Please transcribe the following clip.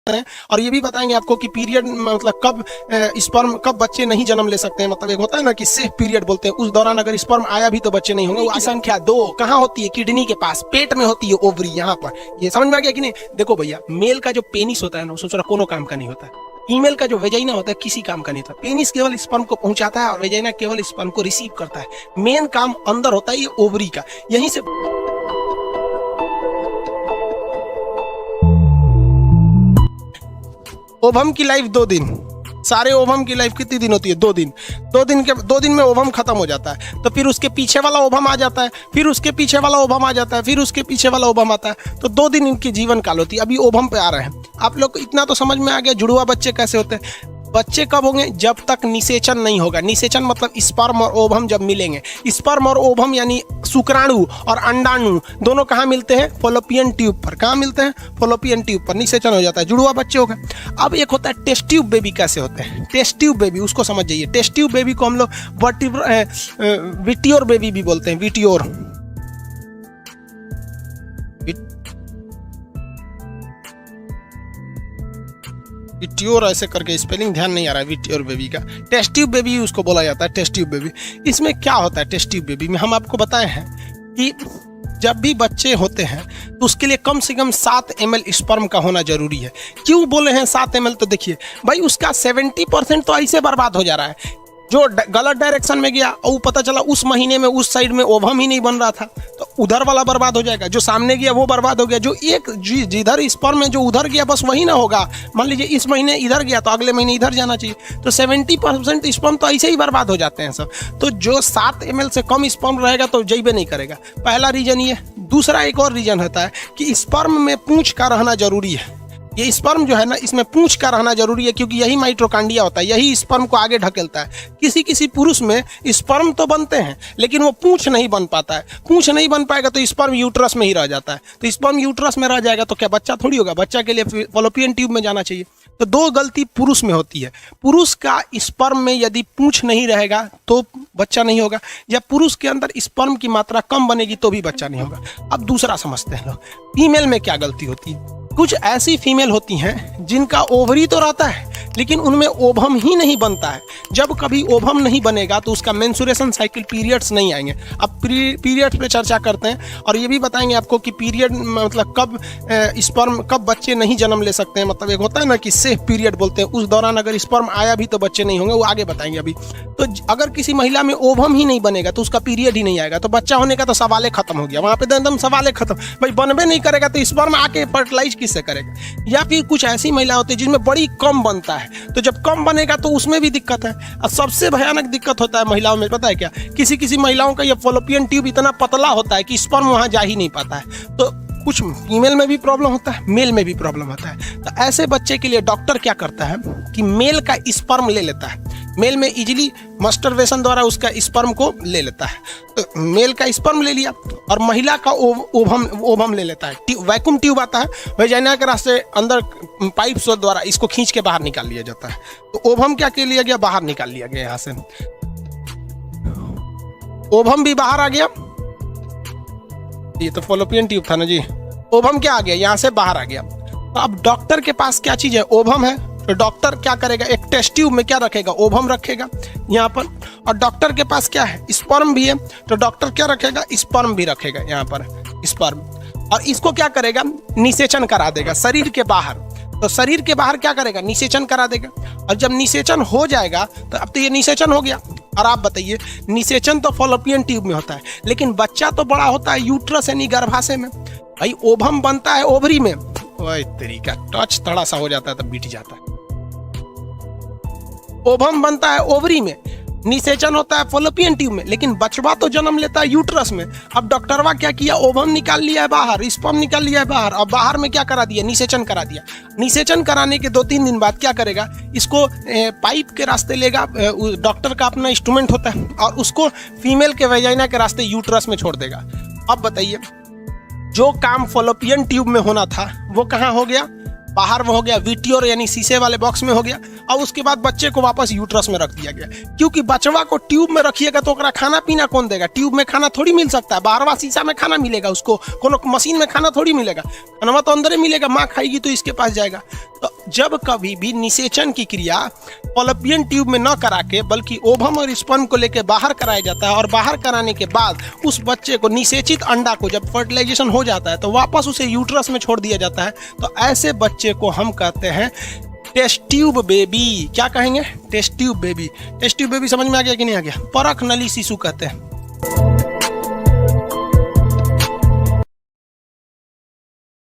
हैं और ये भी बताएंगे आपको कि पीरियड मतलब कब स्पर्म कब बच्चे नहीं जन्म ले सकते हैं। मतलब एक होता है ना कि सेफ पीरियड बोलते हैं, उस दौरान अगर स्पर्म आया भी तो बच्चे नहीं होंगे। वो संख्या 2 कहाँ होती है? किडनी के पास, पेट में होती है, ओवरी यहाँ पर। ये समझ में आ गया कि नहीं? देखो भैया, मेल का जो पेनिस होता है ना, सोच रहा कोनो काम का नहीं होता है। फीमेल का जो वेजाइना होता है किसी काम का नहीं होता। पेनिस केवल स्पर्म को पहुंचाता है और वेजाइना केवल स्पर्म को रिसीव करता है। मेन काम अंदर होता है ये ओवरी का। यहीं से ओवम की लाइफ 2 दिन, सारे ओवम की लाइफ कितनी दिन होती है? 2 दिन। 2 दिन में ओवम खत्म हो जाता है। तो फिर उसके पीछे वाला ओवम आ जाता है, फिर उसके पीछे वाला ओवम आ जाता है, फिर उसके पीछे वाला ओवम आता है। तो 2 दिन इनकी जीवन काल होती है। अभी ओवम पे आ रहे हैं। आप लोग को इतना तो समझ में आ गया जुड़वा बच्चे कैसे होते हैं। बच्चे कब होंगे? जब तक निषेचन नहीं होगा। निषेचन मतलब स्पर्म और ओवम जब मिलेंगे। स्पर्म और ओवम यानी शुक्राणु और अंडाणु दोनों कहाँ मिलते हैं? फॉलोपियन ट्यूब पर। कहाँ मिलते हैं? फॉलोपियन ट्यूब पर। निषेचन हो जाता है, जुड़वा बच्चे हो गए। अब एक होता है टेस्ट ट्यूब बेबी। कैसे होते हैं टेस्ट ट्यूब बेबी? उसको समझ जाइए। टेस्ट ट्यूब बेबी को हम लोग विटियोर बेबी भी बोलते हैं। विटियोर, विटियोर ऐसे करके स्पेलिंग ध्यान नहीं आ रहा है विटियोर बेबी का। टेस्ट ट्यूब बेबी उसको बोला जाता है, टेस्ट ट्यूब बेबी। इसमें क्या होता है टेस्ट ट्यूब बेबी में? हम आपको बताए हैं कि जब भी बच्चे होते हैं तो उसके लिए कम से कम 7 ml स्पर्म का होना जरूरी है। क्यों बोले हैं 7 ml? तो देखिए भाई, उसका 70% तो ऐसे बर्बाद हो जा रहा है। जो गलत डायरेक्शन में गया और पता चला उस महीने में उस साइड में ओवम ही नहीं बन रहा था, तो उधर वाला बर्बाद हो जाएगा। जो सामने गया वो बर्बाद हो गया। जो एक जिधर स्पर्म में जो उधर गया बस वही ना होगा। मान लीजिए इस महीने इधर गया तो अगले महीने इधर जाना चाहिए। तो 70% स्पर्म तो ऐसे ही बर्बाद हो जाते हैं सब। तो जो 7 ml से कम स्पर्म रहेगा तो जैबे नहीं करेगा। पहला रीजन ये। दूसरा एक और रीजन होता है कि स्पर्म में पूंछ का रहना जरूरी है। ये स्पर्म जो है ना, इसमें पूंछ का रहना जरूरी है, क्योंकि यही माइटोकॉन्ड्रिया होता है, यही स्पर्म को आगे ढकेलता है। किसी किसी पुरुष में स्पर्म तो बनते हैं लेकिन वो पूंछ नहीं बन पाता है। पूंछ नहीं बन पाएगा तो स्पर्म यूट्रस में ही रह जाता है। तो स्पर्म यूट्रस में रह जाएगा तो क्या बच्चा थोड़ी होगा? बच्चा के लिए फॉलोपियन ट्यूब में जाना चाहिए। तो 2 गलती पुरुष में होती है। पुरुष का स्पर्म में यदि पूंछ नहीं रहेगा तो बच्चा नहीं होगा, या पुरुष के अंदर स्पर्म की मात्रा कम बनेगी तो भी बच्चा नहीं होगा। अब दूसरा समझते हैं लोग, फीमेल में क्या गलती होती है। कुछ ऐसी फीमेल होती हैं जिनका ओवरी तो रहता है लेकिन उनमें ओवम ही नहीं बनता है। जब कभी ओवम नहीं बनेगा तो उसका मेंस्ट्रुएशन साइकिल, पीरियड्स नहीं आएंगे। अब पीरियड्स पे चर्चा करते हैं और ये भी बताएंगे आपको कि पीरियड मतलब कब स्पर्म कब बच्चे नहीं जन्म ले सकते हैं। मतलब एक होता है ना कि सेफ पीरियड बोलते हैं, उस दौरान अगर स्पर्म आया भी तो बच्चे नहीं होंगे। वो आगे बताएंगे अभी। तो अगर किसी महिला में ओवम ही नहीं बनेगा तो उसका पीरियड ही नहीं आएगा, तो बच्चा होने का तो सवाल खत्म हो गया। वहाँ पे एकदम सवाल खत्म। भाई बनबे नहीं करेगा तो स्पर्म आके फर्टिलाइज किससे करेगा? या फिर कुछ ऐसी महिला होती है जिसमें बड़ी कम बनता है, तो जब कम बनेगा तो उसमें भी दिक्कत है। और सबसे भयानक दिक्कत होता है महिलाओं में, पता है क्या? किसी महिलाओं का ये फॉलोपियन ट्यूब इतना पतला होता है कि स्पर्म वहां जा ही नहीं पाता है। तो कुछ फीमेल में भी प्रॉब्लम होता है, मेल में भी प्रॉब्लम होता है। तो ऐसे बच्चे के लिए डॉक्टर क्या करता है कि मेल का स्पर्म ले लेता है। मेल में इजीली मास्टरबेशन द्वारा उसका स्पर्म को ले लेता है। तो मेल का स्पर्म ले लिया और महिला का ओवम ले लेता है। वैक्यूम ट्यूब आता है, वेजाइना के रास्ते अंदर पाइप द्वारा इसको खींच के बाहर निकाल लिया जाता है। तो ओवम क्या कर लिया गया? बाहर निकाल लिया गया। यहाँ से ओवम भी बाहर आ गया। ये तो फॉलोपियन ट्यूब था ना जी। ओवम क्या आ गया? यहाँ से बाहर आ गया। तो अब डॉक्टर के पास क्या चीज है? ओवम है। तो डॉक्टर क्या करेगा? एक टेस्ट ट्यूब में क्या रखेगा? ओवम रखेगा यहाँ पर। और डॉक्टर के पास क्या है? स्पर्म भी है। तो डॉक्टर क्या रखेगा? स्पर्म भी रखेगा यहाँ पर, स्पर्म। और इसको क्या करेगा? निषेचन करा देगा शरीर के बाहर। तो शरीर के बाहर क्या करेगा? निषेचन करा देगा। और जब निषेचन हो जाएगा तो अब तो ये निषेचन हो गया। और आप बताइए, निषेचन तो फॉलोपियन ट्यूब में होता है लेकिन बच्चा तो बड़ा होता है यूट्रस यानी गर्भाशय में। भाई ओवम बनता है ओवरी में। वही तरीका टच थोड़ा सा हो जाता है तब बीट जाता है। ओवम बनता है ओवरी में, निषेचन होता है फॉलोपियन ट्यूब में, लेकिन बचवा तो जन्म लेता है यूट्रस में। अब डॉक्टरवा क्या किया? ओवम निकाल लिया है बाहर, स्पर्म निकाल लिया है बाहर, और बाहर में क्या करा दिया? निषेचन करा दिया। निषेचन कराने के 2-3 दिन बाद क्या करेगा? इसको पाइप के रास्ते लेगा। डॉक्टर का अपना इंस्ट्रूमेंट होता है और उसको फीमेल के वेजाइना के रास्ते यूट्रस में छोड़ देगा। अब बताइए, जो काम फॉलोपियन ट्यूब में होना था वो कहाँ हो गया? बाहर में हो गया, विटियोर यानी शीशे वाले बॉक्स में हो गया। और उसके बाद बच्चे को वापस यूट्रस में रख दिया गया। क्योंकि बचवा को ट्यूब में रखिएगा तो ओकरा खाना पीना कौन देगा? ट्यूब में खाना थोड़ी मिल सकता है। बाहरवा शीशा में खाना मिलेगा उसको, कोनो मशीन में खाना थोड़ी मिलेगा। खाना तो अंदर ही मिलेगा। माँ खाएगी तो इसके पास जाएगा। तो जब कभी भी निषेचन की क्रिया फॉलोपियन ट्यूब में न करा के बल्कि ओवम और स्पर्म को लेकर बाहर कराया जाता है और बाहर कराने के बाद उस बच्चे को निषेचित अंडा को जब फर्टिलाइजेशन हो जाता है तो वापस उसे यूट्रस में छोड़ दिया जाता है, तो ऐसे बच्चे को हम कहते हैं टेस्ट ट्यूब बेबी। क्या कहेंगे? Test tube baby. Test tube baby समझ में आ गया कि नहीं आ गया? परख नली शिशु कहते हैं।